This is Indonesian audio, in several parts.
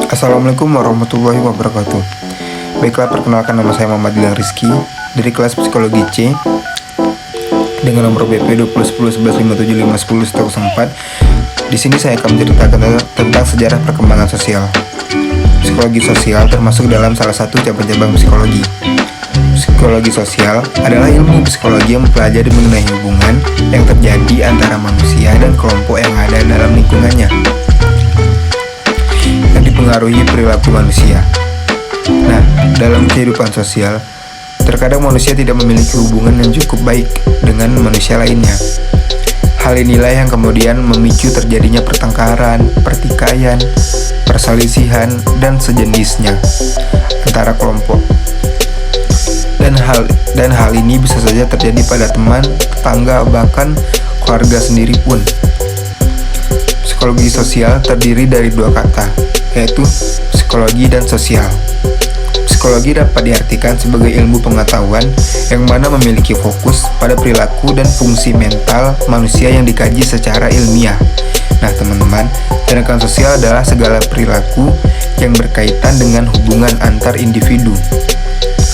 Assalamualaikum warahmatullahi wabarakatuh. Baiklah, perkenalkan, nama saya Muhammad Dilan Rizky dari kelas Psikologi C dengan nomor BP 201011575104. Di sini saya akan menceritakan tentang sejarah perkembangan sosial. Psikologi sosial termasuk dalam salah satu cabang-cabang psikologi. Psikologi sosial adalah ilmu psikologi yang mempelajari mengenai hubungan yang terjadi antara manusia dan kelompok yang ada dalam lingkungannya yang dipengaruhi perilaku manusia. Nah, dalam kehidupan sosial, terkadang manusia tidak memiliki hubungan yang cukup baik dengan manusia lainnya. Hal inilah yang kemudian memicu terjadinya pertengkaran, pertikaian, perselisihan, dan sejenisnya antara kelompok. Dan hal ini bisa saja terjadi pada teman, tetangga, bahkan keluarga sendiri pun. Psikologi sosial terdiri dari dua kata, yaitu psikologi dan sosial. Psikologi dapat diartikan sebagai ilmu pengetahuan yang mana memiliki fokus pada perilaku dan fungsi mental manusia yang dikaji secara ilmiah. Nah teman-teman, sedangkan sosial adalah segala perilaku yang berkaitan dengan hubungan antar individu.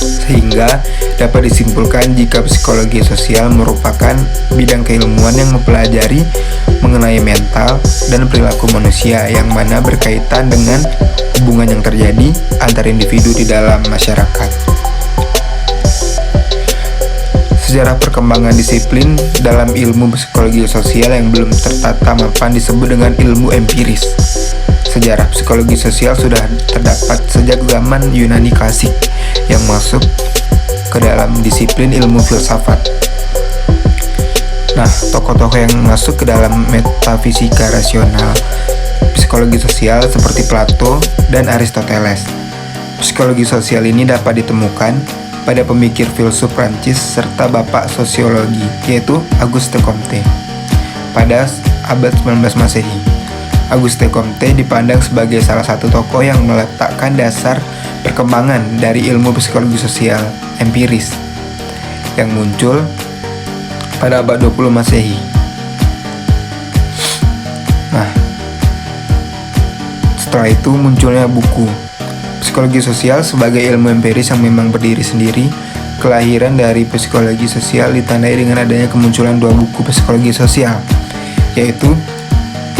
Sehingga dapat disimpulkan jika psikologi sosial merupakan bidang keilmuan yang mempelajari mengenai mental dan perilaku manusia yang mana berkaitan dengan hubungan yang terjadi antar individu di dalam masyarakat. Sejarah perkembangan disiplin dalam ilmu psikologi sosial yang belum tertata mapan disebut dengan ilmu empiris. Sejarah psikologi sosial sudah terdapat sejak zaman Yunani klasik yang masuk ke dalam disiplin ilmu filsafat. Nah, tokoh-tokoh yang masuk ke dalam metafisika rasional psikologi sosial seperti Plato dan Aristoteles. Psikologi sosial ini dapat ditemukan pada pemikir filsuf Prancis serta bapak sosiologi, yaitu Auguste Comte pada abad 19 Masehi. Auguste Comte dipandang sebagai salah satu tokoh yang meletakkan dasar perkembangan dari ilmu psikologi sosial empiris yang muncul pada abad 20 Masehi. Nah, setelah itu munculnya buku Psikologi Sosial sebagai ilmu empiris yang memang berdiri sendiri. Kelahiran dari psikologi sosial ditandai dengan adanya kemunculan dua buku psikologi sosial, yaitu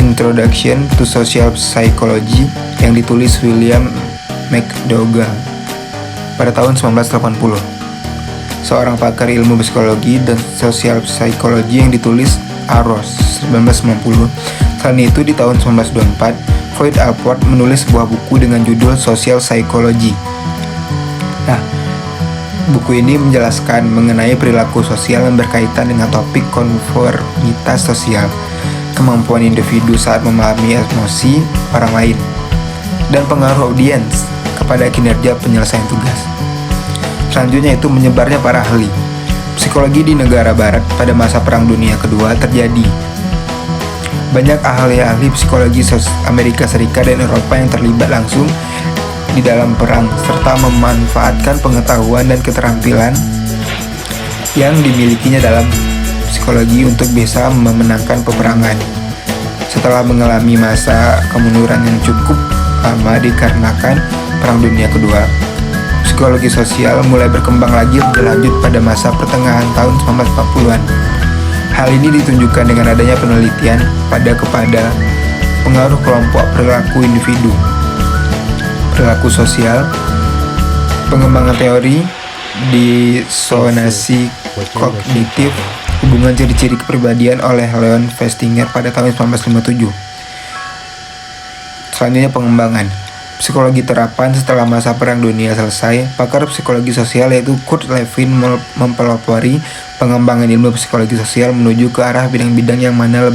Introduction to Social Psychology yang ditulis William McDougall pada tahun 1980, seorang pakar ilmu psikologi dan sosial psikologi yang ditulis Arros 1990. Selain itu di tahun 1924, Freud Alport menulis sebuah buku dengan judul Social Psychology. Nah, buku ini menjelaskan mengenai perilaku sosial yang berkaitan dengan topik konformitas sosial, kemampuan individu saat memahami emosi orang lain, dan pengaruh audiens kepada kinerja penyelesaian tugas. Selanjutnya itu menyebarnya para ahli psikologi di negara barat pada masa Perang Dunia Kedua terjadi. Banyak ahli-ahli psikologi Amerika Serikat dan Eropa yang terlibat langsung di dalam perang serta memanfaatkan pengetahuan dan keterampilan yang dimilikinya dalam psikologi untuk bisa memenangkan peperangan. Setelah mengalami masa kemunduran yang cukup lama dikarenakan Perang Dunia Kedua, psikologi sosial mulai berkembang lagi lebih lanjut pada masa pertengahan tahun 1940-an. Hal ini ditunjukkan dengan adanya penelitian kepada pengaruh kelompok perilaku individu, perilaku sosial, pengembangan teori disonansi kognitif, hubungan ciri-ciri kepribadian oleh Leon Festinger pada tahun 1957. Selanjutnya pengembangan psikologi terapan setelah masa Perang Dunia selesai. Pakar psikologi sosial yaitu Kurt Lewin mempelopori pengembangan ilmu psikologi sosial menuju ke arah bidang-bidang yang mana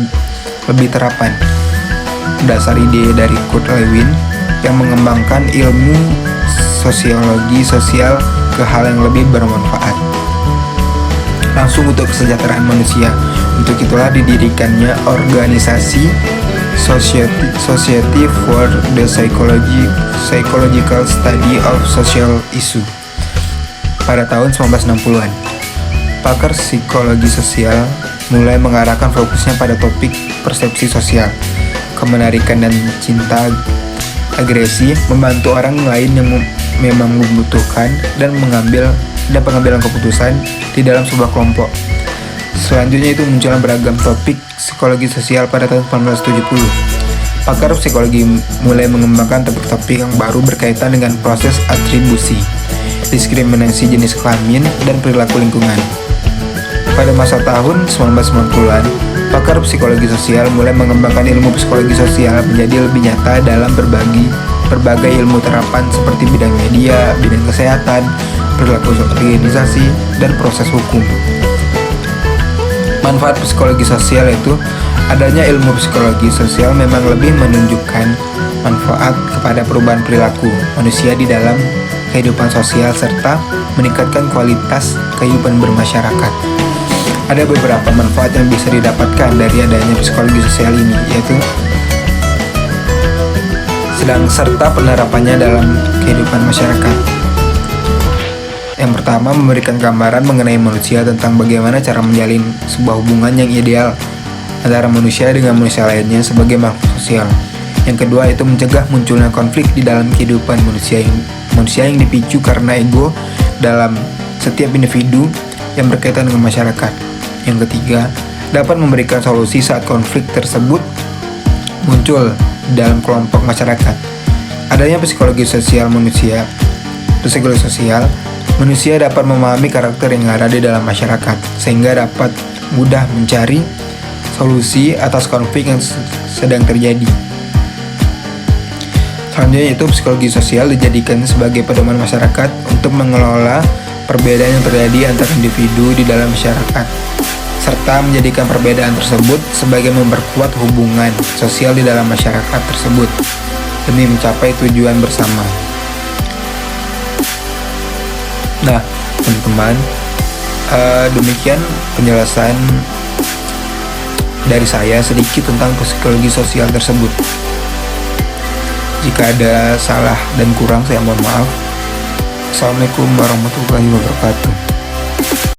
lebih terapan. Dasar ide dari Kurt Lewin yang mengembangkan ilmu sosiologi sosial ke hal yang lebih bermanfaat langsung untuk kesejahteraan manusia. Untuk itulah didirikannya organisasi Society for the Psychological Study of Social Issue pada tahun 1960-an. Pakar psikologi sosial mulai mengarahkan fokusnya pada topik persepsi sosial, kemenarikan dan cinta agresi, membantu orang lain yang memang membutuhkan, dan pengambilan keputusan di dalam sebuah kelompok. Selanjutnya itu munculnya beragam topik psikologi sosial pada tahun 1970. Pakar psikologi mulai mengembangkan topik-topik yang baru berkaitan dengan proses atribusi, diskriminasi jenis kelamin, dan perilaku lingkungan. Pada masa tahun 1990-an, pakar psikologi sosial mulai mengembangkan ilmu psikologi sosial menjadi lebih nyata dalam berbagai ilmu terapan seperti bidang media, bidang kesehatan, perilaku organisasi, dan proses hukum. Manfaat psikologi sosial itu adanya ilmu psikologi sosial memang lebih menunjukkan manfaat kepada perubahan perilaku manusia di dalam kehidupan sosial serta meningkatkan kualitas kehidupan bermasyarakat. Ada beberapa manfaat yang bisa didapatkan dari adanya psikologi sosial ini, yaitu serta penerapannya dalam kehidupan masyarakat. Yang pertama, memberikan gambaran mengenai manusia tentang bagaimana cara menjalin sebuah hubungan yang ideal antara manusia dengan manusia lainnya sebagai makhluk sosial. Yang kedua, itu mencegah munculnya konflik di dalam kehidupan manusia yang dipicu karena ego dalam setiap individu yang berkaitan dengan masyarakat. Yang ketiga, dapat memberikan solusi saat konflik tersebut muncul dalam kelompok masyarakat. Adanya psikologi sosial, manusia dapat memahami karakter yang ada di dalam masyarakat, sehingga dapat mudah mencari solusi atas konflik yang sedang terjadi. Selanjutnya itu psikologi sosial dijadikan sebagai pedoman masyarakat untuk mengelola perbedaan yang terjadi antara individu di dalam masyarakat, serta menjadikan perbedaan tersebut sebagai memperkuat hubungan sosial di dalam masyarakat tersebut demi mencapai tujuan bersama. Nah, teman-teman, demikian penjelasan dari saya sedikit tentang psikologi sosial tersebut. Jika ada salah dan kurang, saya mohon maaf. Assalamualaikum warahmatullahi wabarakatuh.